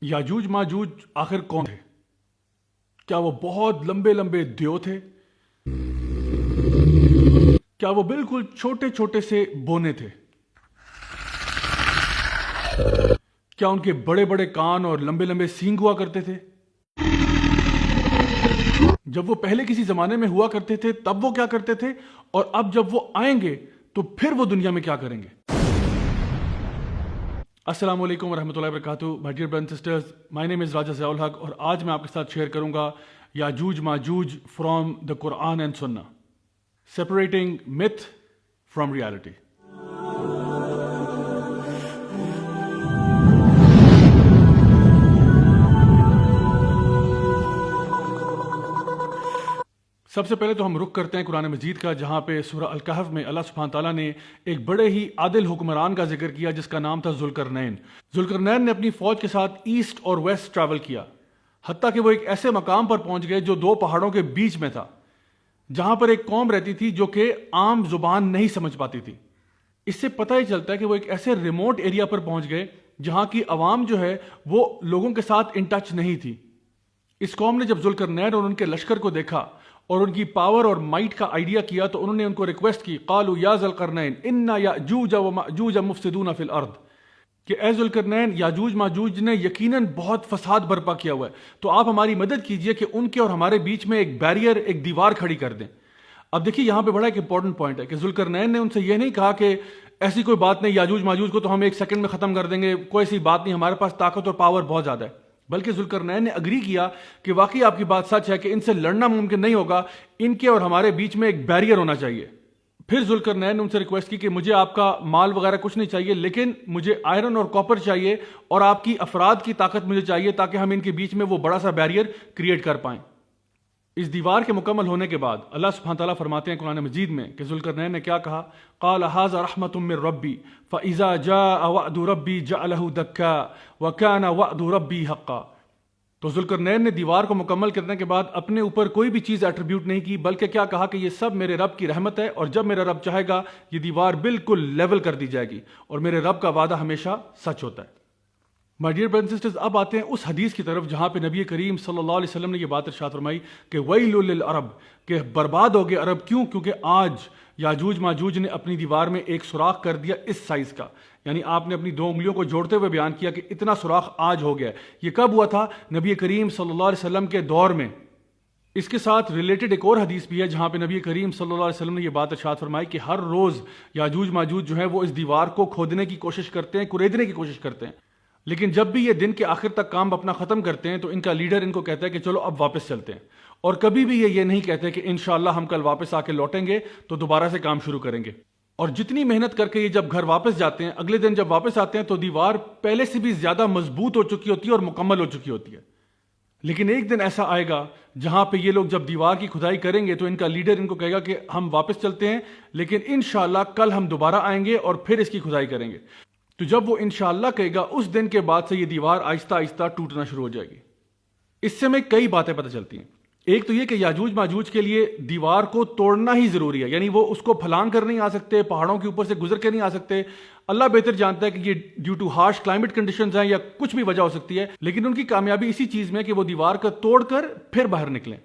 یاجوج ماجوج آخر کون تھے؟ کیا وہ بہت لمبے لمبے دیو تھے؟ کیا وہ بالکل چھوٹے چھوٹے سے بونے تھے؟ کیا ان کے بڑے بڑے کان اور لمبے لمبے سینگ ہوا کرتے تھے؟ جب وہ پہلے کسی زمانے میں ہوا کرتے تھے تب وہ کیا کرتے تھے، اور اب جب وہ آئیں گے تو پھر وہ دنیا میں کیا کریں گے؟ السلام علیکم ورحمۃ اللہ وبرکاتہ. My dear brothers and sisters, my name is Raja Zia ul Haq, اور آج میں آپ کے ساتھ شیئر کروں گا یاجوج ماجوج from the Quran and Sunnah, separating myth from reality. سب سے پہلے تو ہم رخ کرتے ہیں قرآن مجید کا، جہاں پہ سورہ الکہف میں اللہ سبحانہ تعالیٰ نے ایک بڑے ہی عادل حکمران کا ذکر کیا جس کا نام تھا ذوالقرنین. ذوالقرنین نے اپنی فوج کے ساتھ ایسٹ اور ویسٹ ٹریول کیا، حتیٰ کہ وہ ایک ایسے مقام پر پہنچ گئے جو دو پہاڑوں کے بیچ میں تھا، جہاں پر ایک قوم رہتی تھی جو کہ عام زبان نہیں سمجھ پاتی تھی. اس سے پتہ ہی چلتا ہے کہ وہ ایک ایسے ریموٹ ایریا پر پہنچ گئے جہاں کی عوام جو ہے وہ لوگوں کے ساتھ ان ٹچ نہیں تھی. اس قوم نے جب ذوالقرنین اور ان کے لشکر کو دیکھا اور ان کی پاور اور مائٹ کا آئیڈیا کیا تو انہوں نے ان کو ریکویسٹ کی، قالوا یا ذوالقرنین انا یاجوج وماجوج مفسدون فی الارض، کہ اے ذوالقرنین یاجوج ماجوج نے یقیناً بہت فساد برپا کیا ہوا ہے، تو آپ ہماری مدد کیجئے کہ ان کے اور ہمارے بیچ میں ایک بیریئر، ایک دیوار کھڑی کر دیں. اب دیکھیے یہاں پہ بڑا ایک امپورٹنٹ پوائنٹ ہے کہ ذوالقرنین نے ان سے یہ نہیں کہا کہ ایسی کوئی بات نہیں، یاجوج ماجوج کو تو ہم ایک سیکنڈ میں ختم کر دیں گے، کوئی ایسی بات نہیں، ہمارے پاس طاقت اور پاور بہت زیادہ ہے. بلکہ ذوالقرنین نے اگری کیا کہ واقعی آپ کی بات سچ ہے کہ ان سے لڑنا ممکن نہیں ہوگا، ان کے اور ہمارے بیچ میں ایک بیریئر ہونا چاہیے. پھر ذوالقرنین نے ان سے ریکویسٹ کی کہ مجھے آپ کا مال وغیرہ کچھ نہیں چاہیے، لیکن مجھے آئرن اور کاپر چاہیے اور آپ کی افراد کی طاقت مجھے چاہیے تاکہ ہم ان کے بیچ میں وہ بڑا سا بیریئر کریٹ کر پائیں. اس دیوار کے مکمل ہونے کے بعد اللہ سبحانہ تعالیٰ فرماتے ہیں قرآن مجید میں کہ ذوالقرنین نے کیا کہا، قال ھذا رحمۃ من ربی فاذا جاء وعد ربی جعلہ دکا وکان وعد ربی حقا. تو ذوالقرنین نے دیوار کو مکمل کرنے کے بعد اپنے اوپر کوئی بھی چیز ایٹریبیوٹ نہیں کی، بلکہ کیا کہا کہ یہ سب میرے رب کی رحمت ہے، اور جب میرا رب چاہے گا یہ دیوار بالکل لیول کر دی جائے گی، اور میرے رب کا وعدہ ہمیشہ سچ ہوتا ہے. مائی ڈیئر برادرز اینڈ سسٹرز، اب آتے ہیں اس حدیث کی طرف جہاں پہ نبی کریم صلی اللہ علیہ وسلم نے یہ بات ارشاد فرمائی کہ ویل للعرب، کہ برباد ہو گئے عرب. کیوں؟ کیونکہ آج یاجوج ماجوج نے اپنی دیوار میں ایک سوراخ کر دیا اس سائز کا، یعنی آپ نے اپنی دو انگلیوں کو جوڑتے ہوئے بیان کیا کہ اتنا سوراخ آج ہو گیا. یہ کب ہوا تھا؟ نبی کریم صلی اللہ علیہ وسلم کے دور میں. اس کے ساتھ ریلیٹڈ ایک اور حدیث بھی ہے جہاں پہ نبی کریم صلی اللہ علیہ وسلم نے یہ بات ارشاد فرمائی کہ ہر روز یاجوج ماجوج جو ہے وہ اس دیوار کو کھودنے کی کوشش کرتے ہیں، کریدنے کی کوشش کرتے ہیں، لیکن جب بھی یہ دن کے آخر تک کام اپنا ختم کرتے ہیں تو ان کا لیڈر ان کو کہتا ہے کہ چلو اب واپس چلتے ہیں، اور کبھی بھی یہ نہیں کہتے کہ انشاءاللہ ہم کل واپس آ کے لوٹیں گے تو دوبارہ سے کام شروع کریں گے. اور جتنی محنت کر کے یہ جب گھر واپس جاتے ہیں، اگلے دن جب واپس آتے ہیں تو دیوار پہلے سے بھی زیادہ مضبوط ہو چکی ہوتی ہے اور مکمل ہو چکی ہوتی ہے. لیکن ایک دن ایسا آئے گا جہاں پہ یہ لوگ جب دیوار کی کھدائی کریں گے تو ان کا لیڈر ان کو کہے گا کہ ہم واپس چلتے ہیں، لیکن انشاءاللہ کل ہم دوبارہ آئیں گے اور پھر اس کی کھدائی کریں گے. تو جب وہ انشاءاللہ کہے گا اس دن کے بعد سے یہ دیوار آہستہ آہستہ ٹوٹنا شروع ہو جائے گی. اس سے ہمیں کئی باتیں پتہ چلتی ہیں. ایک تو یہ کہ یاجوج ماجوج کے لیے دیوار کو توڑنا ہی ضروری ہے، یعنی وہ اس کو پھلانگ کر نہیں آ سکتے، پہاڑوں کے اوپر سے گزر کے نہیں آ سکتے. اللہ بہتر جانتا ہے کہ یہ due to harsh climate conditions ہیں یا کچھ بھی وجہ ہو سکتی ہے، لیکن ان کی کامیابی اسی چیز میں کہ وہ دیوار کو توڑ کر پھر باہر نکلیں.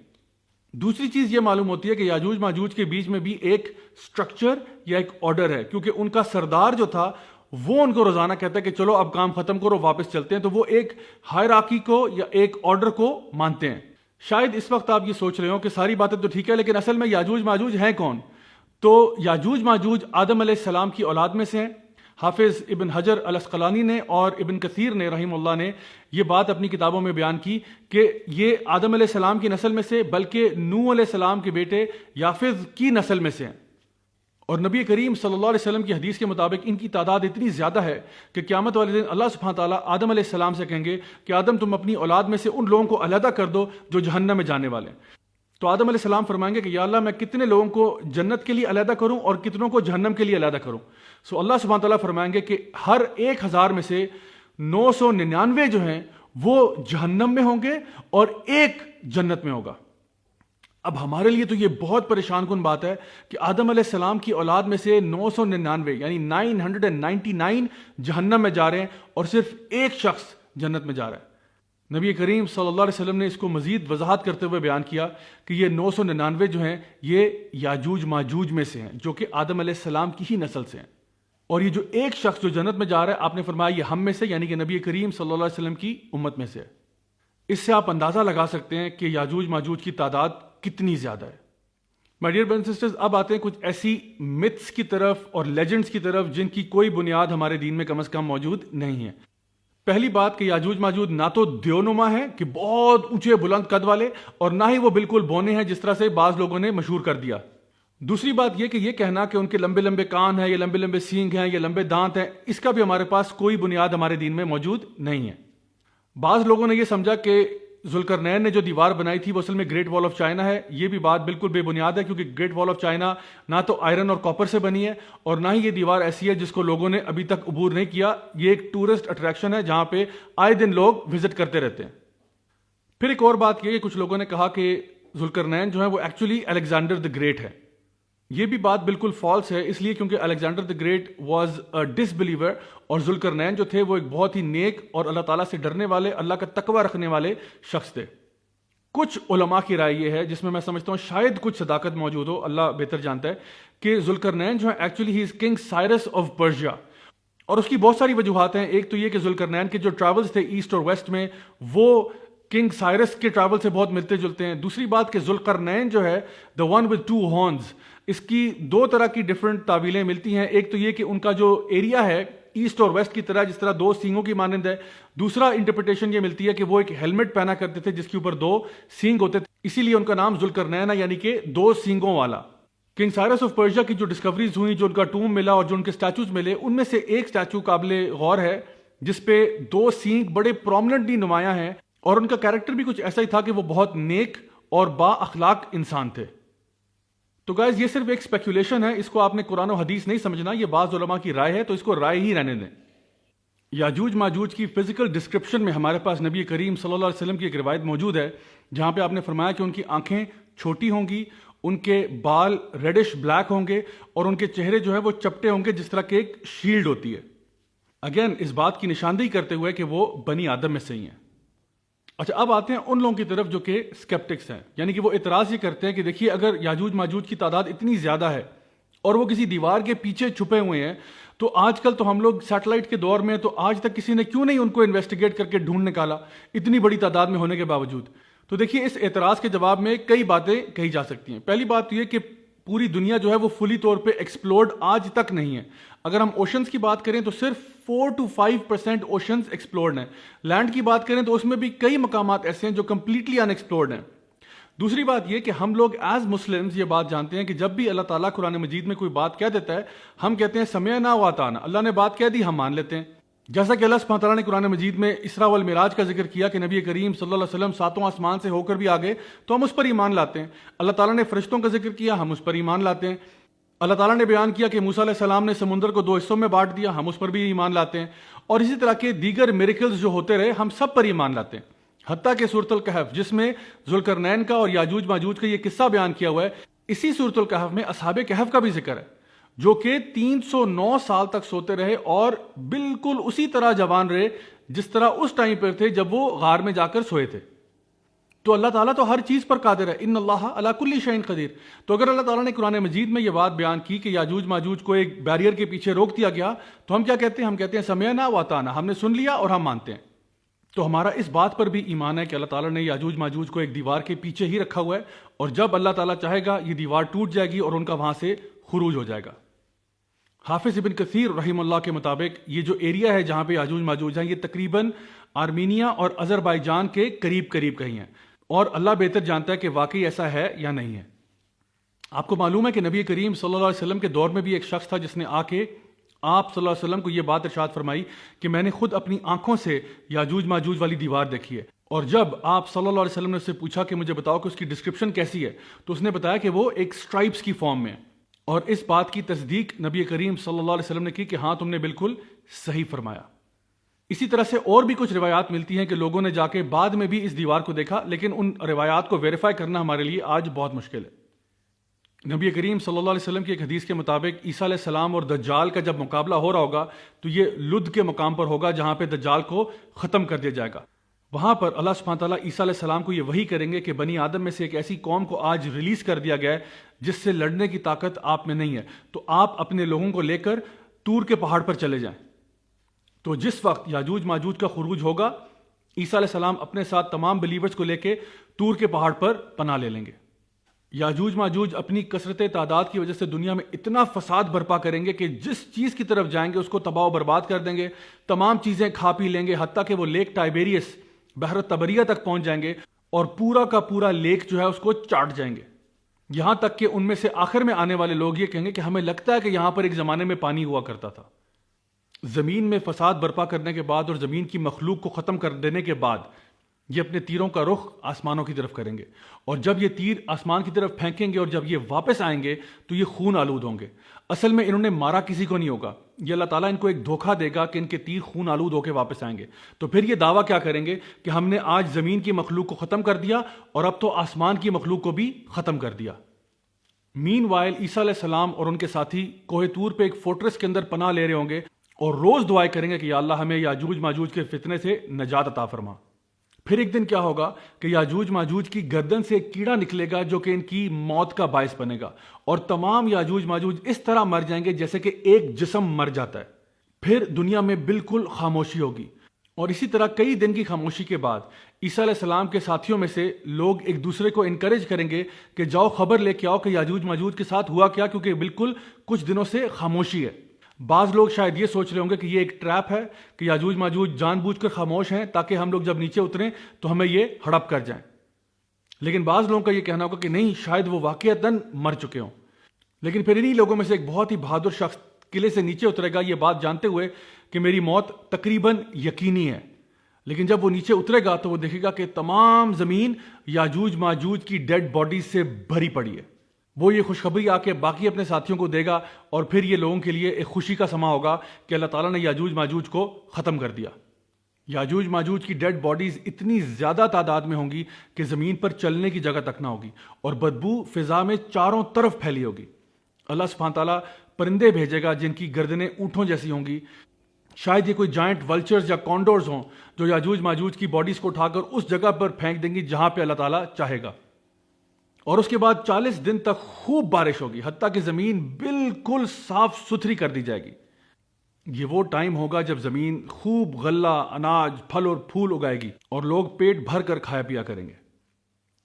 دوسری چیز یہ معلوم ہوتی ہے کہ یاجوج ماجوج کے بیچ میں بھی ایک سٹرکچر یا ایک آرڈر ہے، کیونکہ ان کا سردار جو تھا وہ ان کو روزانہ کہتا ہے کہ چلو اب کام ختم کرو، واپس چلتے ہیں. تو وہ ایک ہائرارکی کو یا ایک آرڈر کو مانتے ہیں. شاید اس وقت آپ یہ سوچ رہے ہو کہ ساری باتیں تو ٹھیک ہے، لیکن اصل میں یاجوج ماجوج ہیں کون؟ تو یاجوج ماجوج آدم علیہ السلام کی اولاد میں سے ہیں. حافظ ابن حجر الاسقلانی نے اور ابن کثیر نے رحم اللہ نے یہ بات اپنی کتابوں میں بیان کی کہ یہ آدم علیہ السلام کی نسل میں سے بلکہ نوح علیہ السلام کے بیٹے یافز کی نسل میں سے ہیں. اور نبی کریم صلی اللہ علیہ وسلم کی حدیث کے مطابق ان کی تعداد اتنی زیادہ ہے کہ قیامت والے دن اللہ سبحانہ تعالیٰ آدم علیہ السلام سے کہیں گے کہ آدم تم اپنی اولاد میں سے ان لوگوں کو علیحدہ کر دو جو جہنم میں جانے والے ہیں. تو آدم علیہ السلام فرمائیں گے کہ یا اللہ میں کتنے لوگوں کو جنت کے لیے علیحدہ کروں اور کتنوں کو جہنم کے لیے علیحدہ کروں. سو اللہ سبحانہ تعالیٰ فرمائیں گے کہ ہر 1000 میں سے 999 جو ہیں وہ جہنم میں ہوں گے اور ایک جنت میں ہوگا. اب ہمارے لیے تو یہ بہت پریشان کن بات ہے کہ آدم علیہ السلام کی اولاد میں سے 999 یعنی 999 جہنم میں جا رہے ہیں اور صرف ایک شخص جنت میں جا رہا ہے. نبی کریم صلی اللہ علیہ وسلم نے اس کو مزید وضاحت کرتے ہوئے بیان کیا کہ یہ 999 جو ہیں یہ یاجوج ماجوج میں سے ہیں، جو کہ آدم علیہ السلام کی ہی نسل سے ہیں، اور یہ جو ایک شخص جو جنت میں جا رہا ہے آپ نے فرمایا یہ ہم میں سے یعنی کہ نبی کریم صلی اللہ علیہ وسلم کی امت میں سے ہے۔ اس سے آپ اندازہ لگا سکتے ہیں کہ یاجوج ماجوج کی تعداد کتنی زیادہ ہے۔ مائی ڈیئر برادرز اینڈ سسٹرز، اب آتے ہیں کچھ ایسی متس کی طرف اور لیجنڈز کی طرف جن کی کوئی بنیاد ہمارے دین میں کم از کم موجود نہیں ہے۔ پہلی بات کہ یاجوج ماجوج نہ تو دیونما ہیں کہ بہت اونچے بلند قد والے، اور نہ ہی وہ بالکل بونے ہیں جس طرح سے بعض لوگوں نے مشہور کر دیا۔ دوسری بات یہ کہ یہ کہنا کہ ان کے لمبے لمبے کان ہیں، یہ لمبے لمبے سینگ ہیں، یہ لمبے دانت ہیں، اس کا بھی ہمارے پاس کوئی بنیاد ہمارے دین میں موجود نہیں ہے۔ بعض لوگوں نے یہ سمجھا کہ ذوالقرنین نے جو دیوار بنائی تھی وہ اصل میں گریٹ وال آف چائنا ہے۔ یہ بھی بات بالکل بے بنیاد ہے، کیونکہ گریٹ وال آف چائنا نہ تو آئرن اور کاپر سے بنی ہے، اور نہ ہی یہ دیوار ایسی ہے جس کو لوگوں نے ابھی تک عبور نہیں کیا۔ یہ ایک ٹورسٹ اٹریکشن ہے جہاں پہ آئے دن لوگ وزٹ کرتے رہتے ہیں۔ پھر ایک اور بات یہ کہ کچھ لوگوں نے کہا کہ ذوالقرنین جو ہے وہ ایکچولی الیگزینڈر دی گریٹ ہے۔ یہ بھی بات بالکل فالس ہے، اس لیے کیونکہ Alexander the great was a disbeliever, اور ذوالقرنین جو تھے وہ ایک بہت ہی نیک اور اللہ تعالیٰ سے ڈرنے والے، اللہ کا تقوی رکھنے والے شخص تھے۔ کچھ علماء کی رائے یہ ہے، جس میں سمجھتا ہوں شاید کچھ صداقت موجود ہو، اللہ بہتر جانتا ہے، کہ ذوالقرنین جو ہے actually he is king Cyrus of Persia, اور اس کی بہت ساری وجوہات ہیں۔ ایک تو یہ کہ ذوالقرنین کے جو ٹریولز تھے ایسٹ اور ویسٹ میں وہ کنگ سائرس کے ٹریول سے بہت ملتے جلتے ہیں۔ دوسری بات کہ ذوالقرنین جو ہے the one with two horns, اس کی دو طرح کی ڈفرنٹ تعویلیں ملتی ہیں۔ ایک تو یہ کہ ان کا جو ایریا ہے ایسٹ اور ویسٹ کی طرح جس طرح دو سینگوں کی مانند ہے۔ دوسرا انٹرپریٹیشن یہ ملتی ہے کہ وہ ایک ہیلمٹ پہنا کرتے تھے جس کے اوپر دو سینگ ہوتے تھے، اسی لیے ان کا نام ذوالقرنین ہے، یعنی کہ دو سینگوں والا۔ کنگ سائرس آف پرشیا کی جو ڈسکوریز ہوئی، جو ان کا ٹوم ملا اور جو ان کے سٹیچوز ملے، ان میں سے ایک سٹیچو قابل غور ہے جس پہ دو سینگ بڑے پرومننٹلی نمایاں ہیں، اور ان کا کیریکٹر بھی کچھ ایسا ہی تھا کہ وہ بہت نیک اور با اخلاق انسان تھے۔ تو گائز یہ صرف ایک اسپیکولیشن ہے، اس کو آپ نے قرآن و حدیث نہیں سمجھنا، یہ بعض علماء کی رائے ہے، تو اس کو رائے ہی رہنے دیں۔ یاجوج ماجوج کی فزیکل ڈسکرپشن میں ہمارے پاس نبی کریم صلی اللہ علیہ وسلم کی ایک روایت موجود ہے جہاں پہ آپ نے فرمایا کہ ان کی آنکھیں چھوٹی ہوں گی، ان کے بال ریڈش بلیک ہوں گے، اور ان کے چہرے جو ہے وہ چپٹے ہوں گے جس طرح کہ ایک شیلڈ ہوتی ہے۔ اگین اس بات کی نشاندہی کرتے ہوئے کہ وہ بنی آدم میں سے ہی ہیں۔ اچھا، اب آتے ہیں ان لوگوں کی طرف جو کہ اسکیپٹکس ہیں، یعنی کہ وہ اعتراض یہ کرتے ہیں کہ دیکھیے اگر یاجوج ماجوج کی تعداد اتنی زیادہ ہے اور وہ کسی دیوار کے پیچھے چھپے ہوئے ہیں، تو آج کل تو ہم لوگ سیٹلائٹ کے دور میں، تو آج تک کسی نے کیوں نہیں ان کو انویسٹیگیٹ کر کے ڈھونڈ نکالا اتنی بڑی تعداد میں ہونے کے باوجود؟ تو دیکھیے اس اعتراض کے جواب میں کئی باتیں کہی جا سکتی ہیں۔ پہلی بات یہ کہ پوری دنیا جو ہے وہ فلی طور پہ ایکسپلورڈ آج تک نہیں ہے۔ اگر ہم اوشنز کی بات کریں تو صرف 4 to 5% اوشنز ایکسپلورڈ ہیں۔ لینڈ کی بات کریں تو اس میں بھی کئی مقامات ایسے ہیں جو کمپلیٹلی ان ایکسپلورڈ ہیں۔ دوسری بات یہ کہ ہم لوگ ایز مسلمز یہ بات جانتے ہیں کہ جب بھی اللہ تعالیٰ قرآن مجید میں کوئی بات کہہ دیتا ہے ہم کہتے ہیں سمعنا و اطعنا، اللہ نے بات کہہ دی ہم مان لیتے ہیں۔ جیسا کہ اللہ سبحانہ تعالیٰ نے قرآن مجید میں اسراء والمعراج کا ذکر کیا کہ نبی کریم صلی اللہ علیہ وسلم ساتوں آسمان سے ہو کر بھی آگے، تو ہم اس پر ایمان لاتے ہیں۔ اللہ تعالیٰ نے فرشتوں کا ذکر کیا، ہم اس پر ایمان لاتے ہیں۔ اللہ تعالیٰ نے بیان کیا کہ موسیٰ علیہ السلام نے سمندر کو 2 حصوں میں بانٹ دیا، ہم اس پر بھی ایمان لاتے ہیں۔ اور اسی طرح کے دیگر میریکلز جو ہوتے رہے ہم سب پر ایمان لاتے ہیں، حتیٰ کہ سورۃ الکہف جس میں ذوالقرنین کا اور یاجوج ماجوج کا یہ قصہ بیان کیا ہوا ہے، اسی سورۃ الکہف میں اصحاب کہف کا بھی ذکر ہے جو کہ 309 سال تک سوتے رہے اور بالکل اسی طرح جوان رہے جس طرح اس ٹائم پر تھے جب وہ غار میں جا کر سوئے تھے۔ تو اللہ تعالیٰ تو ہر چیز پر قادر ہے، ان اللہ علی کل شیء قدیر۔ تو اگر اللہ تعالیٰ نے قرآن مجید میں یہ بات بیان کی کہ یاجوج ماجوج کو ایک بیریئر کے پیچھے روک دیا گیا، تو ہم کیا کہتے ہیں؟ ہم کہتے ہیں سمعنا و اطعنا، ہم نے سن لیا اور ہم مانتے ہیں۔ تو ہمارا اس بات پر بھی ایمان ہے کہ اللہ تعالیٰ نے یاجوج ماجوج کو ایک دیوار کے پیچھے ہی رکھا ہوا ہے، اور جب اللہ تعالیٰ چاہے گا یہ دیوار ٹوٹ جائے گی اور ان کا وہاں سے خروج ہو جائے گا۔ حافظ ابن کثیر رحمہ اللہ کے مطابق یہ جو ایریا ہے جہاں پہ یاجوج ماجوج ہیں یہ تقریباً آرمینیا اور آذربائیجان کے قریب قریب کہیں ہیں، اور اللہ بہتر جانتا ہے کہ واقعی ایسا ہے یا نہیں ہے۔ آپ کو معلوم ہے کہ نبی کریم صلی اللہ علیہ وسلم کے دور میں بھی ایک شخص تھا جس نے آ کے آپ صلی اللہ علیہ وسلم کو یہ بات ارشاد فرمائی کہ میں نے خود اپنی آنکھوں سے یاجوج ماجوج والی دیوار دیکھی ہے۔ اور جب آپ صلی اللہ علیہ وسلم نے اس سے پوچھا کہ مجھے بتاؤ کہ اس کی ڈسکرپشن کیسی ہے، تو اس نے بتایا کہ وہ ایک سٹرائپس کی فارم میں ہے، اور اس بات کی تصدیق نبی کریم صلی اللہ علیہ وسلم نے کی کہ ہاں تم نے بالکل صحیح فرمایا۔ اسی طرح سے اور بھی کچھ روایات ملتی ہیں کہ لوگوں نے جا کے بعد میں بھی اس دیوار کو دیکھا، لیکن ان روایات کو ویریفائی کرنا ہمارے لیے آج بہت مشکل ہے۔ نبی کریم صلی اللہ علیہ وسلم کی ایک حدیث کے مطابق عیسیٰ علیہ السلام اور دجال کا جب مقابلہ ہو رہا ہوگا تو یہ لد کے مقام پر ہوگا جہاں پہ دجال کو ختم کر دیا جائے گا۔ وہاں پر اللہ سبحانہ تعالیٰ عیسیٰ علیہ السلام کو یہ وحی کریں گے کہ بنی آدم میں سے ایک ایسی قوم کو آج ریلیز کر دیا گیا ہے جس سے لڑنے کی طاقت آپ میں نہیں ہے، تو آپ اپنے لوگوں کو لے کر طور کے پہاڑ پر چلے جائیں۔ تو جس وقت یاجوج ماجوج کا خروج ہوگا، عیسیٰ علیہ السلام اپنے ساتھ تمام بلیورز کو لے کے طور کے پہاڑ پر پناہ لے لیں گے۔ یاجوج ماجوج اپنی کثرت تعداد کی وجہ سے دنیا میں اتنا فساد برپا کریں گے کہ جس چیز کی طرف جائیں گے اس کو تباہ و برباد کر دیں گے، تمام چیزیں کھا پی لیں گے، حتیٰ کہ وہ لیک ٹائبیریس بحر تبریہ تک پہنچ جائیں گے اور پورا کا پورا لیک جو ہے اس کو چاٹ جائیں گے۔ یہاں تک کہ ان میں سے آخر میں آنے والے لوگ یہ کہیں گے کہ ہمیں لگتا ہے کہ یہاں پر ایک زمانے میں پانی ہوا کرتا تھا۔ زمین میں فساد برپا کرنے کے بعد اور زمین کی مخلوق کو ختم کر دینے کے بعد یہ اپنے تیروں کا رخ آسمانوں کی طرف کریں گے، اور جب یہ تیر آسمان کی طرف پھینکیں گے اور جب یہ واپس آئیں گے تو یہ خون آلود ہوں گے۔ اصل میں انہوں نے مارا کسی کو نہیں ہوگا، یہ اللہ تعالیٰ ان کو ایک دھوکہ دے گا کہ ان کے تیر خون آلود ہو کے واپس آئیں گے۔ تو پھر یہ دعویٰ کیا کریں گے کہ ہم نے آج زمین کی مخلوق کو ختم کر دیا اور اب تو آسمان کی مخلوق کو بھی ختم کر دیا۔ مین وائل عیسیٰ علیہ السلام اور ان کے ساتھی کوہ طور پہ ایک فورٹریس کے اندر پناہ لے رہے ہوں گے اور روز دعائیں کریں گے کہ یا اللہ ہمیں یاجوج ماجوج کے فتنے سے نجات عطا فرما۔ پھر ایک دن کیا ہوگا کہ یاجوج ماجوج کی گردن سے ایک کیڑا نکلے گا جو کہ ان کی موت کا باعث بنے گا، اور تمام یاجوج ماجوج اس طرح مر جائیں گے جیسے کہ ایک جسم مر جاتا ہے۔ پھر دنیا میں بالکل خاموشی ہوگی، اور اسی طرح کئی دن کی خاموشی کے بعد عیسیٰ علیہ السلام کے ساتھیوں میں سے لوگ ایک دوسرے کو انکریج کریں گے کہ جاؤ خبر لے کے آؤ کہ یاجوج ماجوج کے ساتھ ہوا کیا، کیونکہ بالکل کچھ دنوں سے خاموشی ہے۔ بعض لوگ شاید یہ سوچ رہے ہوں گے کہ یہ ایک ٹریپ ہے کہ یاجوج ماجوج جان بوجھ کر خاموش ہیں تاکہ ہم لوگ جب نیچے اتریں تو ہمیں یہ ہڑپ کر جائیں، لیکن بعض لوگوں کا یہ کہنا ہوگا کہ نہیں، شاید وہ واقعتاً مر چکے ہوں۔ لیکن پھر انہی لوگوں میں سے ایک بہت ہی بہادر شخص قلعے سے نیچے اترے گا یہ بات جانتے ہوئے کہ میری موت تقریباً یقینی ہے، لیکن جب وہ نیچے اترے گا تو وہ دیکھے گا کہ تمام زمین یاجوج ماجوج کی ڈیڈ باڈیز سے بھری پڑی ہے۔ وہ یہ خوشخبری آ کے باقی اپنے ساتھیوں کو دے گا، اور پھر یہ لوگوں کے لیے ایک خوشی کا سما ہوگا کہ اللہ تعالیٰ نے یاجوج ماجوج کو ختم کر دیا۔ یاجوج ماجوج کی ڈیڈ باڈیز اتنی زیادہ تعداد میں ہوں گی کہ زمین پر چلنے کی جگہ تک نہ ہوگی، اور بدبو فضا میں چاروں طرف پھیلی ہوگی۔ اللہ سبحانہ تعالیٰ پرندے بھیجے گا جن کی گردنیں اونٹوں جیسی ہوں گی، شاید یہ کوئی جائنٹ ولچرز یا کانڈورز ہوں جو یاجوج ماجوج کی باڈیز کو اٹھا کر اس جگہ پر پھینک دیں گی جہاں پہ اللہ تعالیٰ چاہے گا، اور اس کے بعد 40 دن تک خوب بارش ہوگی حتیٰ کہ زمین بالکل صاف ستھری کر دی جائے گی۔ یہ وہ ٹائم ہوگا جب زمین خوب غلہ، اناج، پھل اور پھول اگائے گی اور لوگ پیٹ بھر کر کھایا پیا کریں گے۔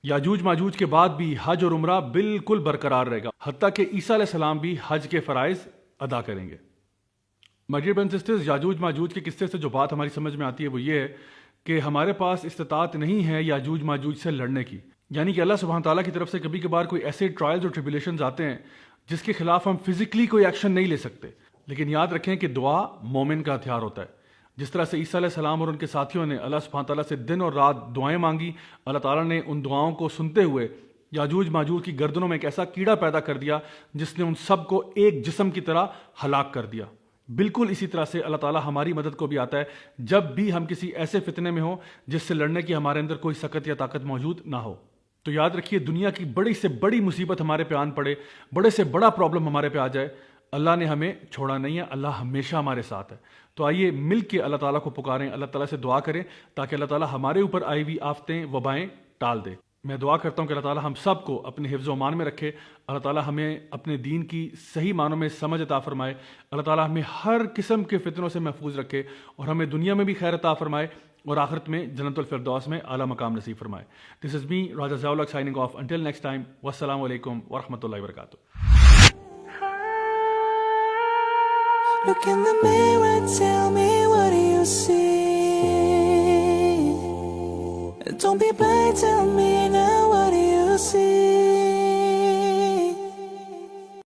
یاجوج ماجوج کے بعد بھی حج اور عمرہ بالکل برقرار رہے گا، حتیٰ کہ عیسیٰ علیہ السلام بھی حج کے فرائض ادا کریں گے۔ My dear brothers and sisters, یاجوج ماجوج کے قصے سے جو بات ہماری سمجھ میں آتی ہے وہ یہ ہے کہ ہمارے پاس استطاعت نہیں ہے یاجوج ماجوج سے لڑنے کی، یعنی کہ اللہ سبحانہ تعالیٰ کی طرف سے کبھی کبھار کوئی ایسے ٹرائلز اور ٹریبولیشنز آتے ہیں جس کے خلاف ہم فزیکلی کوئی ایکشن نہیں لے سکتے، لیکن یاد رکھیں کہ دعا مومن کا ہتھیار ہوتا ہے۔ جس طرح سے عیسیٰ علیہ السلام اور ان کے ساتھیوں نے اللہ سبحانہ تعالیٰ سے دن اور رات دعائیں مانگی، اللہ تعالیٰ نے ان دعاؤں کو سنتے ہوئے یاجوج ماجوج کی گردنوں میں ایک ایسا کیڑا پیدا کر دیا جس نے ان سب کو ایک جسم کی طرح ہلاک کر دیا۔ بالکل اسی طرح سے اللہ تعالیٰ ہماری مدد کو بھی آتا ہے جب بھی ہم کسی ایسے فتنے میں ہوں جس سے لڑنے کی ہمارے اندر کوئی سکت یا طاقت موجود نہ ہو۔ تو یاد رکھیے، دنیا کی بڑی سے بڑی مصیبت ہمارے پہ آن پڑے، بڑے سے بڑا پرابلم ہمارے پہ آ جائے، اللہ نے ہمیں چھوڑا نہیں ہے، اللہ ہمیشہ ہمارے ساتھ ہے۔ تو آئیے مل کے اللہ تعالیٰ کو پکاریں، اللہ تعالیٰ سے دعا کریں تاکہ اللہ تعالیٰ ہمارے اوپر آئی ہوئی آفتیں، وبائیں ٹال دے۔ میں دعا کرتا ہوں کہ اللہ تعالیٰ ہم سب کو اپنے حفظ و امان میں رکھے، اللہ تعالیٰ ہمیں اپنے دین کی صحیح معنوں میں سمجھ عطا فرمائے، اللہ تعالیٰ ہمیں ہر قسم کے فتنوں سے محفوظ رکھے اور ہمیں دنیا میں بھی خیر عطا فرمائے اور آخرت میں جنت الفردوس میں اعلیٰ مقام نصیب فرمائے۔ دس از می راجہ ضیاء الحق signing off, until next time, والسلام علیکم ورحمۃ اللہ وبرکاتہ۔ Look in the mirror, tell me what do you see? Don't be blind, tell me now what do you see?